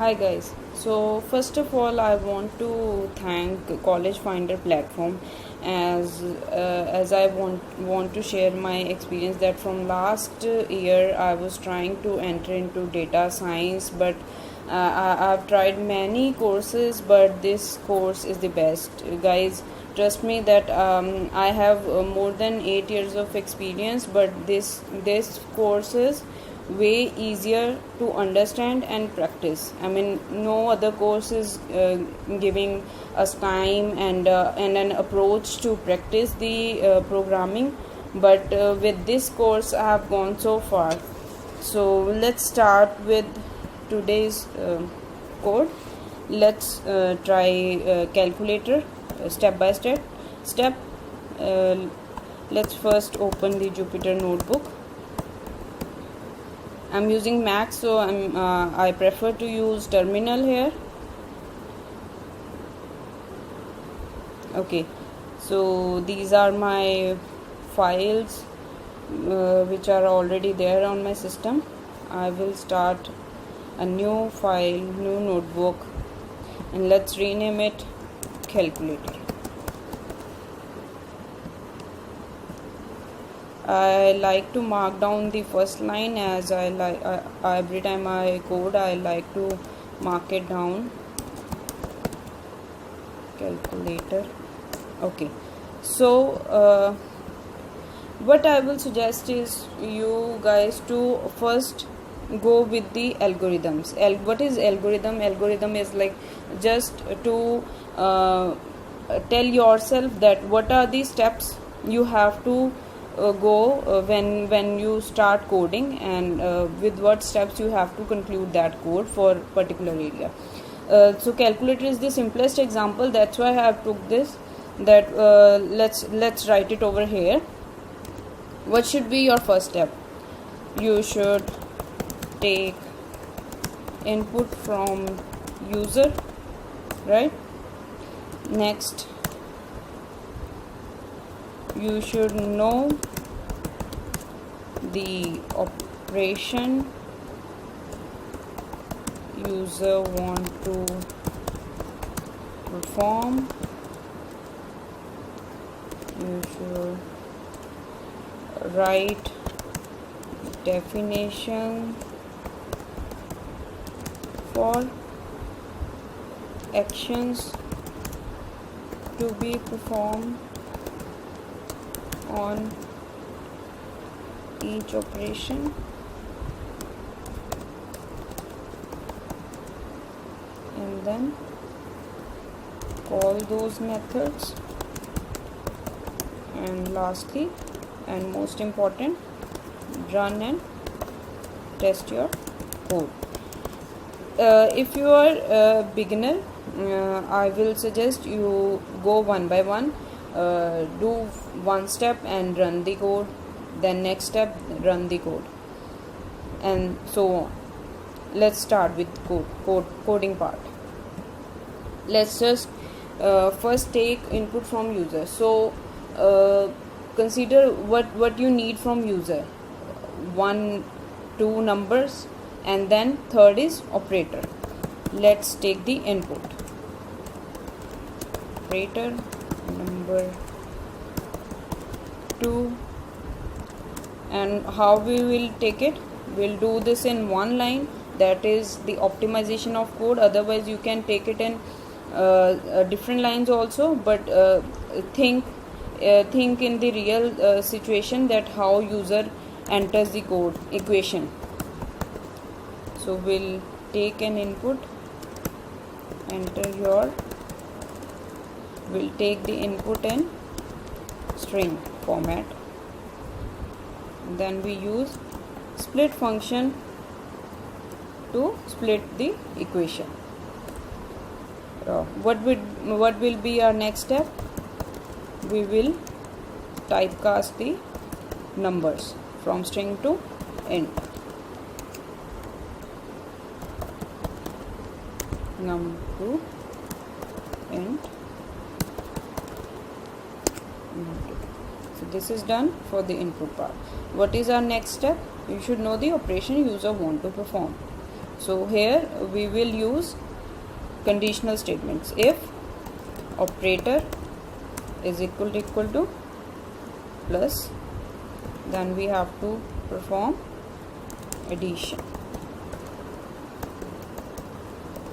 Hi guys. So first of all, I want to thank College Finder platform as I want to share my experience that from last year I was trying to enter into data science, but I've tried many courses, but this course is the best, guys. Trust me that I have more than 8 years of experience, but this courses way easier to understand and practice. I mean, no other course is giving us time and an approach to practice the programming, but with this course I have gone so far. So let's start with today's code. Let's try calculator step by step. uh, let's first open the Jupyter notebook. I'm using Mac, so I prefer to use terminal here. Okay, so these are my files which are already there on my system. I will start a new file, new notebook, and let's rename it calculator. I like to mark down the first line, as every time I code I like to mark it down. Calculator. Okay, so what I will suggest is you guys to first go with the algorithms. What is algorithm? Algorithm is like just to tell yourself that what are the steps you have to go when you start coding, and with what steps you have to conclude that code for particular area. So calculator is the simplest example, that's why I have took this. That let's write it over here. What should be your first step? You should take input from user, right? Next, you should know the operation user want to perform. You should write definition for actions to be performed on each operation, and then call those methods, and lastly and most important, run and test your code. If you are a beginner, I will suggest you go one by one. Do one step and run the code, then next step run the code, and so on. Let's start with coding part. Let's just first take input from user. So consider what you need from user. 1 2 numbers, and then third is operator. Let's take the input. Operator number 2, and how we will take it? We'll do this in one line, that is the optimization of code. Otherwise you can take it in different lines also, but think in the real situation that how user enters the code equation. So we'll take an input, we'll take the input in string format, then we use split function to split the equation. What will be our next step? We will typecast the numbers from string to int. Num to int. So this is done for the input part. What is our next step? You should know the operation user want to perform. So here we will use conditional statements. If operator is equal to plus, then we have to perform addition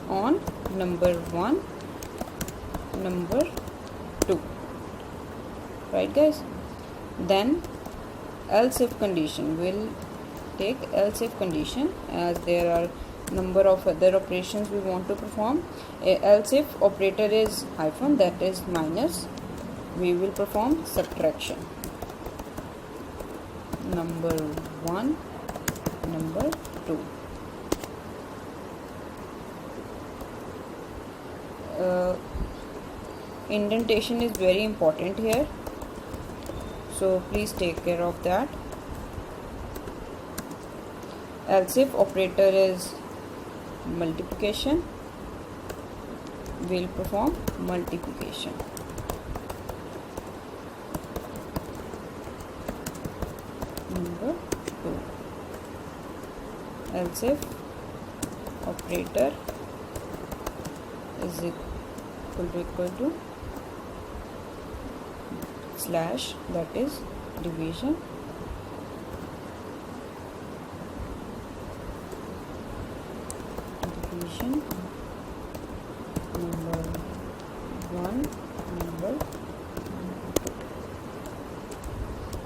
on number 1, number 2, right guys? Then else if condition, will take else if condition, as there are number of other operations we want to perform. Else if operator is hyphen, that is minus, we will perform subtraction. Number 1, number 2. Indentation is very important here, so please take care of that. Else if operator is multiplication, we'll perform multiplication. Number 2. Else if operator is equal to slash, that is division. Number 1, number 2.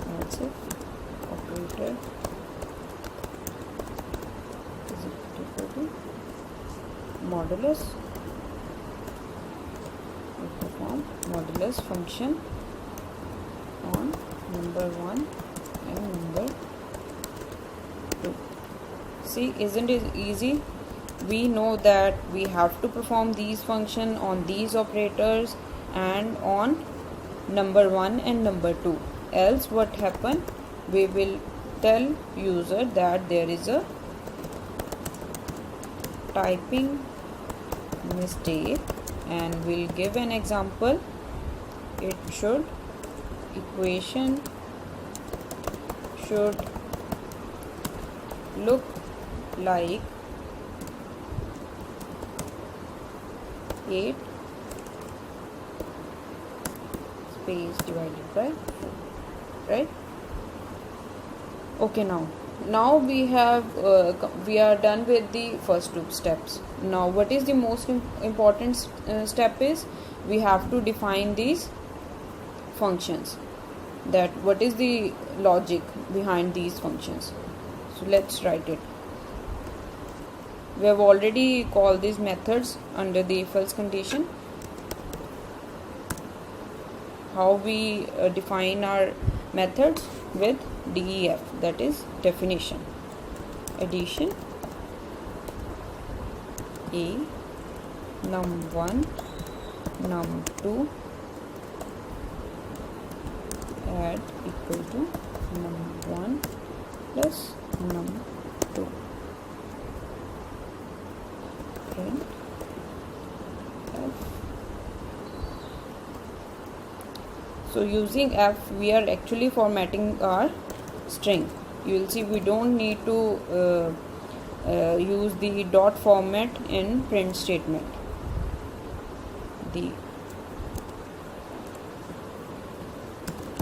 That's it. Operator is equal to modulus. We perform modulus function on number 1 and number 2. See, isn't it easy? We know that we have to perform these functions on these operators and on number 1 and number 2. Else what happen? We will tell user that there is a typing mistake, and we'll give an example. It should, equation should look like 8 space divided by 4, right? Okay, now we are done with the first two steps. Now what is the most important step is we have to define these functions, that what is the logic behind these functions. So let's write it. We have already called these methods under the if else condition. How we define our methods? With DEF, that is definition. Addition A, num1, num2, add equal to num1 plus num2. Print F. So using F, we are actually formatting our string. You will see we don't need to use the dot format in print statement. The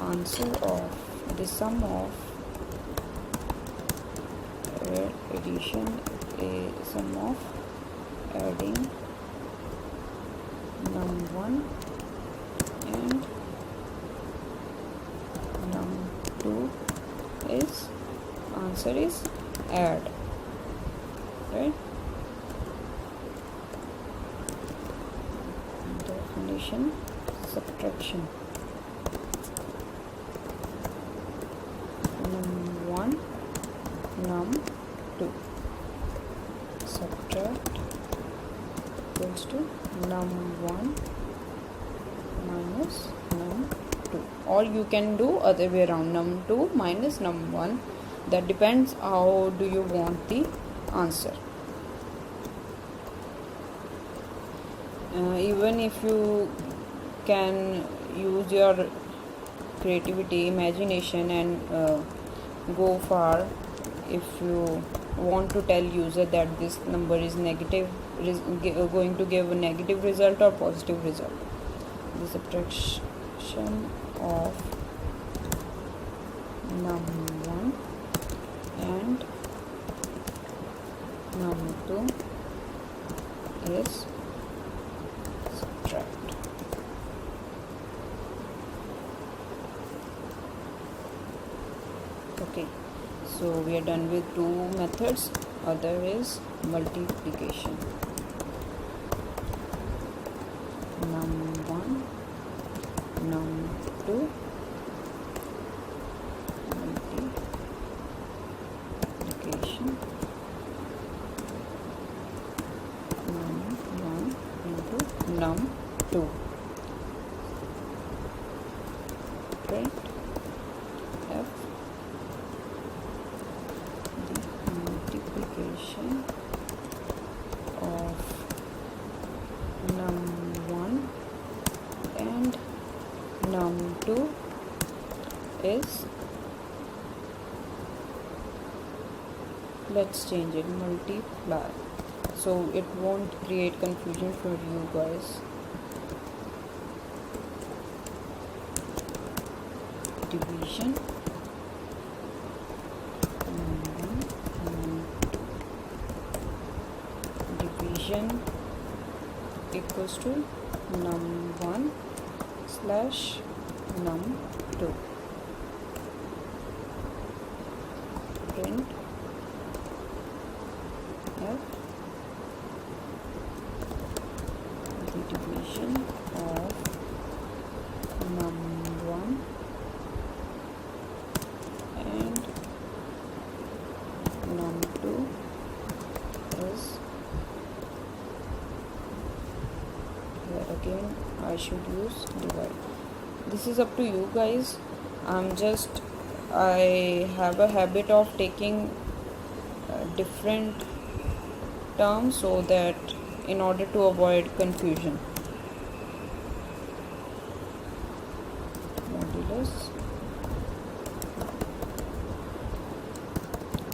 answer of the sum of addition a sum of adding num1 and num2 is, answer is add, right? Definition subtraction. Num1, num2, subtract equals to num1 minus num2, or you can do other way around, num2 minus num1. That depends how do you want the answer. Even if you can use your creativity, imagination, and go far, if you want to tell user that this number is going to give a negative result or positive result. The subtraction of num1 and num2 is subtract. Okay, so we are done with two methods. Other is multiplication. num1 num2 multiplication num1 into num2. Print f the multiplication of num1 and num2 is, let's change it, multiply, so it won't create confusion for you guys. Division division equals to num1 slash num2. Print f the division of num1 and num2 is, here again I should use divide. This is up to you guys. I have a habit of taking different terms so that in order to avoid confusion. Modulus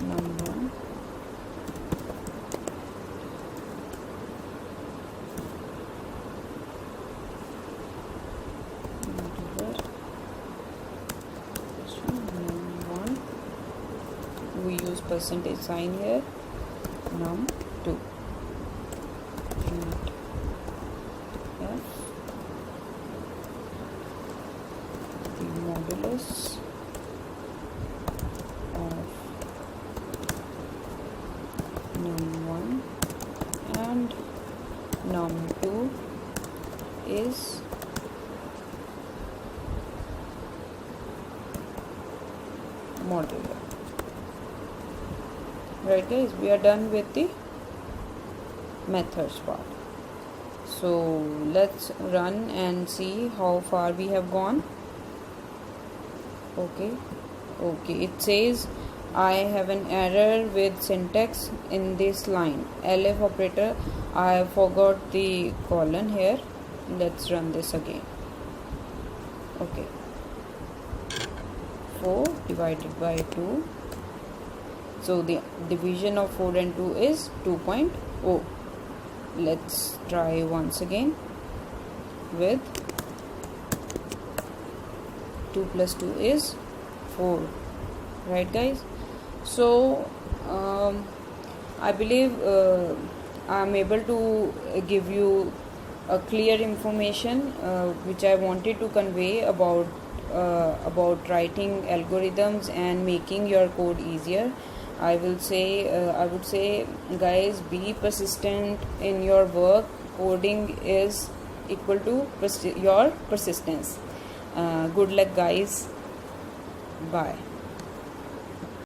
num1 num1, we use percentage sign here, num2. Print f the modulus of num1 and num2 is modular. Right guys, we are done with the methods part. So let's run and see how far we have gone. Okay, it says I have an error with syntax in this line. LF operator, I forgot the colon here. Let's run this again. Okay, 4 divided by 2. So the division of 4 and 2 is 2.0. Let's try once again with 2 plus 2 is 4. Right guys? So I believe I'm able to give you a clear information which I wanted to convey about writing algorithms and making your code easier. I would say guys, be persistent in your work. Coding is equal to your persistence. Good luck guys. Bye.